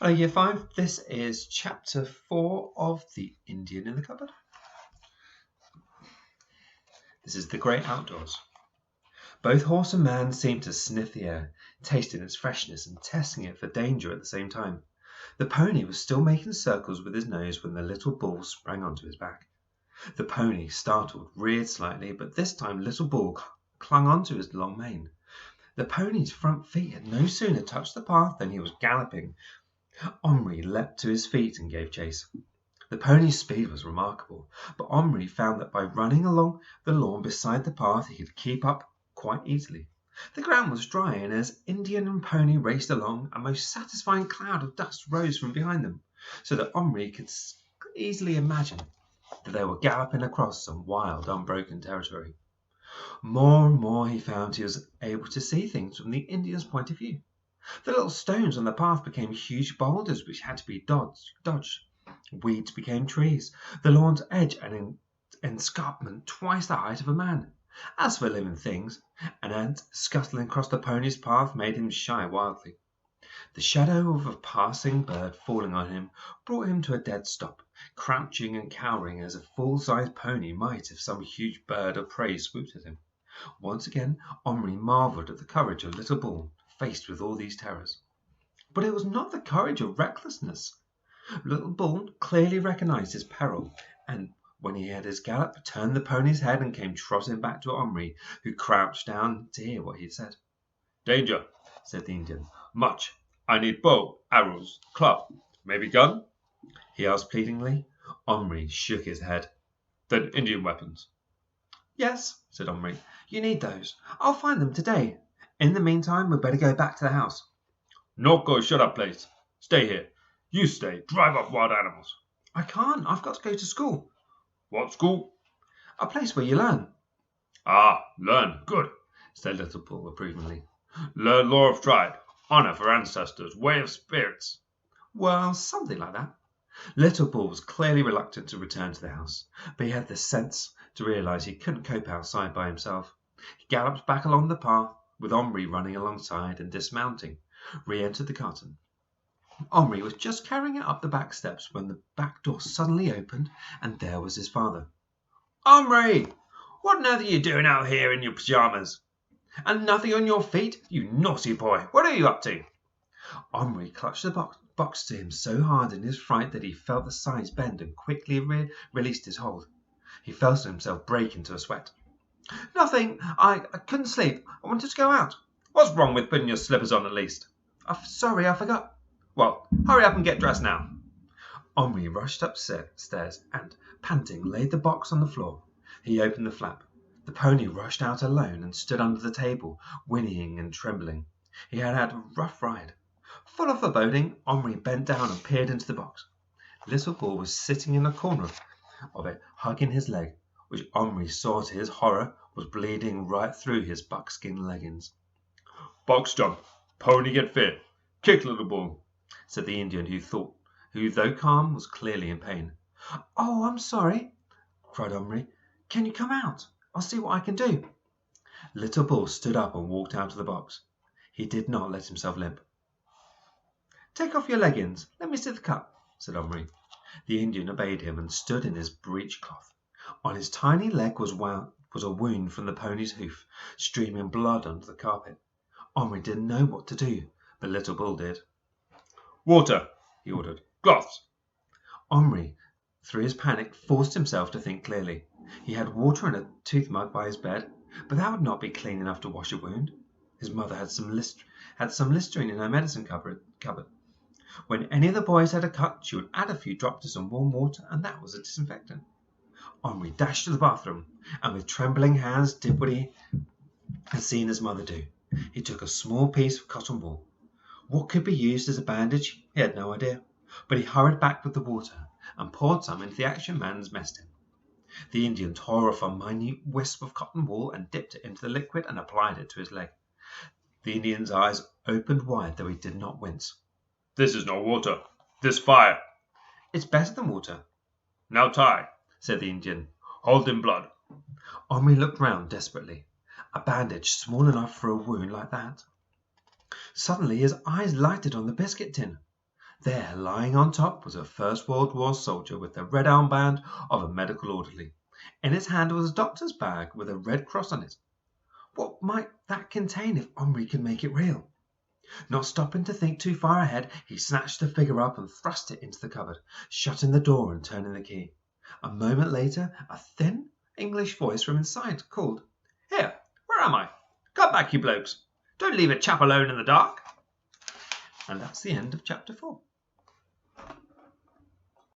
Hello, Year 5. This is Chapter 4 of The Indian in the Cupboard. This is the great outdoors. Both horse and man seemed to sniff the air, tasting its freshness and testing it for danger at the same time. The pony was still making circles with his nose when the little bull sprang onto his back. The pony, startled, reared slightly, but this time Little Bull clung onto his long mane. The pony's front feet had no sooner touched the path than he was galloping. Omri leapt to his feet and gave chase. The pony's speed was remarkable, but Omri found that by running along the lawn beside the path he could keep up quite easily. The ground was dry, and as Indian and pony raced along, a most satisfying cloud of dust rose from behind them, so that Omri could easily imagine that they were galloping across some wild, unbroken territory. More and more he found he was able to see things from the Indian's point of view. The little stones on the path became huge boulders which had to be dodged. Weeds became trees, the lawn's edge an escarpment twice the height of a man. As for living things, an ant scuttling across the pony's path made him shy wildly. The shadow of a passing bird falling on him brought him to a dead stop, crouching and cowering as a full-sized pony might if some huge bird of prey swooped at him. Once again Omri marvelled at the courage of Little Bull, faced with all these terrors. But it was not the courage of recklessness. Little Bull clearly recognized his peril, and when he had his gallop, turned the pony's head and came trotting back to Omri, who crouched down to hear what he said. "Danger," said the Indian. "Much. I need bow, arrows, club, maybe gun?" he asked pleadingly. Omri shook his head. "Then Indian weapons." "Yes," said Omri. "You need those. I'll find them today. In the meantime, we'd better go back to the house." "No go, shut up place. Stay here. You stay, drive off wild animals." "I can't. I've got to go to school." "What school?" "A place where you learn." "Ah, learn. Good," said Little Bull approvingly. "Learn lore of tribe, honor for ancestors, way of spirits." "Well, something like that." Little Bull was clearly reluctant to return to the house, but he had the sense to realize he couldn't cope outside by himself. He galloped back along the path, with Omri running alongside, and dismounting, re-entered the garden. Omri was just carrying it up the back steps when the back door suddenly opened, and there was his father. "Omri! What on earth are you doing out here in your pyjamas? And nothing on your feet? You naughty boy! What are you up to?" Omri clutched the box to him so hard in his fright that he felt the sides bend and quickly released his hold. He felt himself break into a sweat. "Nothing. I couldn't sleep. I wanted to go out." "What's wrong with putting your slippers on at least?" Sorry, I forgot." "Well, hurry up and get dressed now." Omri rushed upstairs and, panting, laid the box on the floor. He opened the flap. The pony rushed out alone and stood under the table, whinnying and trembling. He had had a rough ride. Full of foreboding, Omri bent down and peered into the box. Little Bull was sitting in a corner of it, hugging his leg, which Omri saw to his horror was bleeding right through his buckskin leggings. "Box jump. Pony get fit. Kick Little Bull," said the Indian, who, though calm, was clearly in pain. "Oh, I'm sorry," cried Omri. "Can you come out? I'll see what I can do." Little Bull stood up and walked out of the box. He did not let himself limp. "Take off your leggings. Let me see the cut," said Omri. The Indian obeyed him and stood in his breechcloth. On his tiny leg was a wound from the pony's hoof, streaming blood onto the carpet. Omri didn't know what to do, but Little Bull did. "Water," he ordered. "Cloths." Omri, through his panic, forced himself to think clearly. He had water in a tooth mug by his bed, but that would not be clean enough to wash a wound. His mother had some Listerine in her medicine cupboard. When any of the boys had a cut, she would add a few drops to some warm water, and that was a disinfectant. Omri dashed to the bathroom, and with trembling hands did what he had seen his mother do. He took a small piece of cotton wool. What could be used as a bandage, he had no idea, but he hurried back with the water and poured some into the Action Man's mess tin. The Indian tore off a minute wisp of cotton wool and dipped it into the liquid and applied it to his leg. The Indian's eyes opened wide, though he did not wince. "This is no water. This fire." "It's better than water." "Now tie," said the Indian. "Hold in blood." Omri looked round desperately. A bandage small enough for a wound like that. Suddenly his eyes lighted on the biscuit tin. There, lying on top, was a First World War soldier with the red armband of a medical orderly. In his hand was a doctor's bag with a red cross on it. What might that contain if Henri could make it real? Not stopping to think too far ahead, he snatched the figure up and thrust it into the cupboard, shutting the door and turning the key. A moment later, a thin English voice from inside called, "Here, where am I? Come back, you blokes. Don't leave a chap alone in the dark." And that's the end of chapter 4.